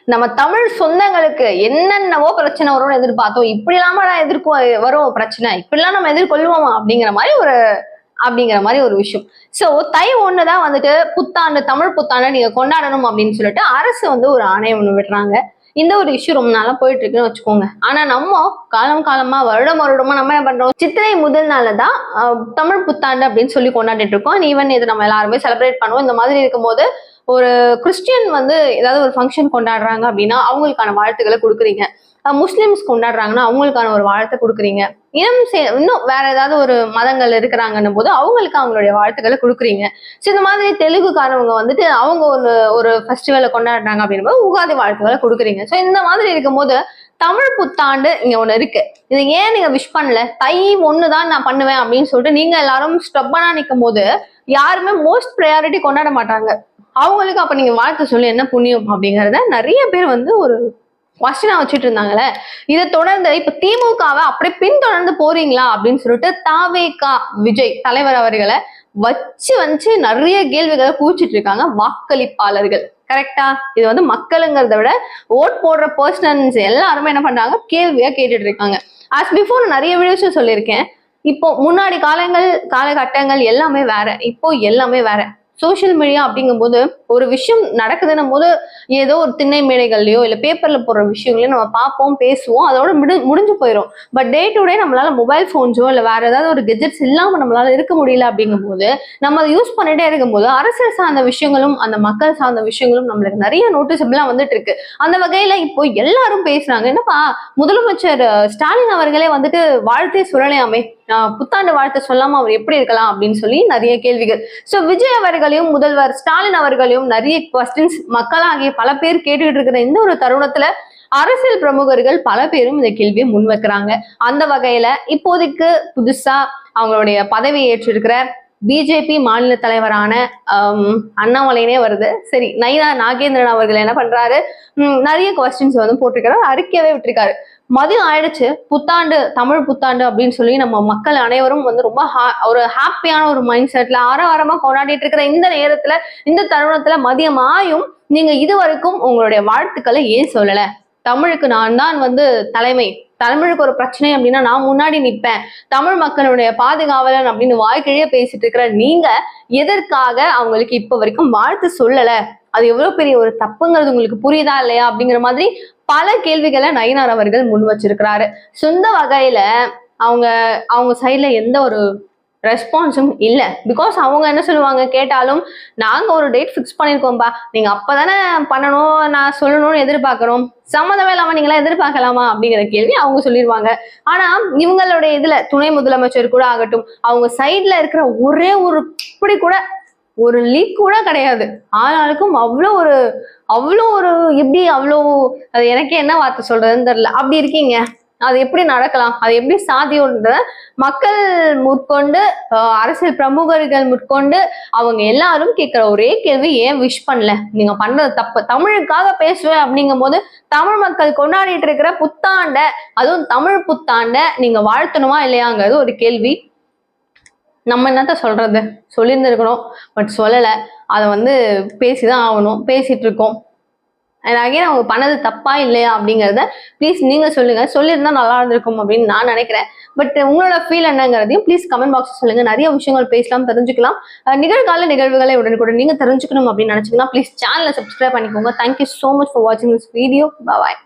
நம்ம தமிழ் சொந்தங்களுக்கு என்னென்னவோ பிரச்சனை வரும்னு எதிர்பார்த்தோம். இப்படி இல்லாம வரும் பிரச்சனை, இப்படிலாம் நம்ம எதிர்கொள்வோமா அப்படிங்கிற மாதிரி ஒரு விஷயம். சோ தை 1 தான் வந்துட்டு புத்தாண்டு, தமிழ் புத்தாண்டு நீங்க கொண்டாடணும் அப்படின்னு சொல்லிட்டு அரசு வந்து ஒரு ஆணையம் ஒண்ணு விடுறாங்க. இந்த ஒரு இஷ்யூ ரொம்ப நாளா போயிட்டு இருக்குன்னு வச்சுக்கோங்க. ஆனா நம்ம காலமா வருடமா நம்ம என்ன பண்றோம், சித்திரை முதல் நாள் தான் தமிழ் புத்தாண்டு அப்படின்னு சொல்லி கொண்டாடிட்டு இருக்கோம். ஈவன் இது நம்ம எல்லாருமே செலிப்ரேட் பண்ணுவோம். இந்த மாதிரி இருக்கும்போது ஒரு கிறிஸ்டியன் வந்து ஏதாவது ஒரு ஃபங்க்ஷன் கொண்டாடுறாங்க அப்படின்னா அவங்களுக்கான வாழ்த்துக்களை கொடுக்குறீங்க. முஸ்லிம்ஸ் கொண்டாடுறாங்கன்னா அவங்களுக்கான ஒரு வாழ்த்தை கொடுக்குறீங்க. இன்னும் வேற ஏதாவது ஒரு மதங்கள் இருக்கிறாங்கன்னும் போது அவங்களுக்கு அவங்களுடைய வாழ்த்துக்களை கொடுக்குறீங்க. ஸோ இந்த மாதிரி தெலுங்குக்காரவங்க வந்துட்டு அவங்க ஒரு ஃபெஸ்டிவலை கொண்டாடுறாங்க அப்படின்னும் போது உகாதி வாழ்த்துக்களை கொடுக்குறீங்க. ஸோ இந்த மாதிரி இருக்கும்போது தமிழ் புத்தாண்டு இங்க ஒண்ணு இருக்கு. இது ஏன் நீங்க விஷ் பண்ணல, தை 1 தான் நான் பண்ணுவேன் அப்படின்னு சொல்லிட்டு நீங்க எல்லாரும் ஸ்டப்பனா நிற்கும் போது யாருமே மோஸ்ட் ப்ரையாரிட்டி கொண்டாட மாட்டாங்க. அவங்களுக்கு அப்ப நீங்க வாழ்த்து சொல்லி என்ன புண்ணியம் அப்படிங்கறத நிறைய பேர் வந்து ஒரு கொஸ்டினா வச்சுட்டு இருந்தாங்களே. இதை தொடர்ந்து இப்ப திமுகவை அப்படியே பின்தொடர்ந்து போறீங்களா அப்படின்னு சொல்லிட்டு தாவேகா விஜய் தலைவர் அவர்களை வச்சு நிறைய கேள்விகளை கூச்சிட்டு இருக்காங்க வாக்களிப்பாளர்கள். கரெக்டா? இது வந்து மக்களுங்கிறத விட ஓட் போடுற பர்சன்ஸ் எல்லாருமே என்ன பண்றாங்க, கேள்வியா கேட்டுட்டு இருக்காங்க. ஆஸ் பிஃபோர் நிறைய வீடியோஸ் சொல்லியிருக்கேன். இப்போ முன்னாடி காலகட்டங்கள் எல்லாமே வேற, இப்போ எல்லாமே வேற. சோசியல் மீடியா அப்படிங்கும் போது ஒரு விஷயம் நடக்குதுன்னும் போது ஏதோ ஒரு திண்ணை மேடைகள்லயோ இல்ல பேப்பர்ல போடுற விஷயங்களையும் நம்ம பார்ப்போம், பேசுவோம், அதோட முடிஞ்சு போயிடும். பட் டே டு டே நம்மளால மொபைல் போன்ஸோ இல்ல வேற ஏதாவது ஒரு கெஜெட்ஸ் இல்லாம நம்மளால இருக்க முடியல அப்படிங்கும் போது நம்ம அதை யூஸ் பண்ணிட்டே இருக்கும்போது அரசியல் சார்ந்த விஷயங்களும் அந்த மக்கள் சார்ந்த விஷயங்களும் நம்மளுக்கு நிறைய நோட்டீஸபிளா வந்துட்டு இருக்கு. அந்த வகையில இப்போ எல்லாரும் பேசுறாங்க, என்னப்பா முதலமைச்சர் ஸ்டாலின் அவர்களே வந்துட்டு வாழ்த்தே சொல்லலையாமே, புத்தாண்டு வாழ்த்து சொல்லாம அவர் எப்படி இருக்கலாம் அப்படின்னு சொல்லி நிறைய கேள்விகள். சோ விஜய் அவர்களையும் முதல்வர் ஸ்டாலின் அவர்களையும் நிறைய குவெஸ்டின்ஸ் மக்களாகிய பல பேர் கேட்டுக்கிட்டு இருக்கிற இந்த ஒரு தருணத்துல அரசியல் பிரமுகர்கள் பல பேரும் இந்த கேள்வியை முன்வைக்கிறாங்க. அந்த வகையில இப்போதைக்கு புதுசா அவங்களுடைய பதவியை ஏற்றிருக்கிற பிஜேபி மாநில தலைவரான அண்ணாமலைனே வருது. சரி, நைனா நாகேந்திரன் அவர்கள் என்ன பண்றாரு, நிறைய கொஸ்டின்ஸ் வந்து போட்டிருக்காரு, அறிக்கையவே விட்டுருக்காரு. மதியம் ஆயிடுச்சு, புத்தாண்டு தமிழ் புத்தாண்டு அப்படின்னு சொல்லி நம்ம மக்கள் அனைவரும் வந்து ரொம்ப ஒரு ஹாப்பியான ஒரு மைண்ட் செட்ல ஆரவாரமா கொண்டாடிட்டு இருக்கிற இந்த நேரத்துல, இந்த தருணத்துல மதியம் ஆயும் நீங்க இதுவரைக்கும் உங்களுடைய வாழ்த்துக்களை ஏன் சொல்லல? தமிழுக்கு நான் தான் வந்து தலைமை, தமிழுக்கு ஒரு பிரச்சனை அப்படின்னா நான் முன்னாடி நிற்பேன், தமிழ் மக்களுடைய பாதுகாவலன் அப்படின்னு வாய்க்கிழிய பேசிட்டு இருக்கிற நீங்க எதற்காக அவங்களுக்கு இப்ப வரைக்கும் வாழ்த்து சொல்லல? அது எவ்வளவு பெரிய ஒரு தப்புங்கிறது உங்களுக்கு புரியுதா இல்லையா அப்படிங்கிற மாதிரி பல கேள்விகளை நயினார் அவர்கள் முன் வச்சிருக்கிறாரு. சொந்த வகையில அவங்க சைட்ல எந்த ஒரு ரெஸ்பான்ஸும் இல்ல. பிகாஸ் அவங்க என்ன சொல்லுவாங்க கேட்டாலும், நாங்க ஒரு டேட் ஃபிக்ஸ் பண்ணிருக்கோம்பா, நீங்க அப்பதானே பண்ணணும், நான் சொல்லணும்னு எதிர்பார்க்கிறோம், சம்மந்தமே இல்லாம நீங்களா எதிர்பார்க்கலாமா அப்படிங்கிற கேள்வி அவங்க சொல்லிடுவாங்க. ஆனா இவங்களுடைய இதுல துணை முதலமைச்சர் கூட ஆகட்டும், அவங்க சைட்ல இருக்கிற ஒரே ஒரு இப்படி கூட ஒரு லீக் கூட கிடையாது. ஆனாலுக்கும் அவ்வளோ ஒரு எப்படி அது எனக்கே என்ன வார்த்தை சொல்றதுன்னு தெரியல, அப்படி இருக்கீங்க. அது எப்படி நடக்கலாம், அது எப்படி சாத்தியம்ன்ற மக்கள் முற்கொண்டு அரசியல் பிரமுகர்கள் முற்கொண்டு அவங்க எல்லாரும் கேட்கிற ஒரே கேள்வி, ஏன் விஷ் பண்ணல? நீங்க பண்றது தப்பு, தமிழுக்காக பேசுவேன் அப்படிங்கும் போது தமிழ் மக்கள் கொண்டாடிட்டு இருக்கிற புத்தாண்ட, அதுவும் தமிழ் புத்தாண்ட நீங்க வாழ்த்தணுமா இல்லையாங்கிறது ஒரு கேள்வி. நம்ம என்னத்த சொல்றது, சொல்லியிருந்திருக்கணும், பட் சொல்லலை. அதை வந்து பேசிதான் ஆகணும், பேசிட்டு இருக்கோம். அகைன் அவங்க பண்ணது தப்பா இல்லையா அப்படிங்கிறத ப்ளீஸ் நீங்க சொல்லுங்க. சொல்லியிருந்தா நல்லா இருந்திருக்கும் அப்படின்னு நான் நினைக்கிறேன். பட் உங்களோட ஃபீல் என்னங்கிறதையும் ப்ளீஸ் கமெண்ட் பாக்ஸ் சொல்லுங்க. நிறைய விஷயங்கள் பேசலாம், தெரிஞ்சுக்கலாம். நிகழ்கால நிகழ்வுகளை உடனுக்குடன் நீங்க தெரிஞ்சுக்கணும் அப்படின்னு நினைச்சீங்கன்னா ப்ளீஸ் சேனலை சப்ஸ்கிரைப் பண்ணிக்கோங்க. தேங்க்யூ ஸோ மச் ஃபார் வாட்சிங் திஸ் வீடியோ. பாய்.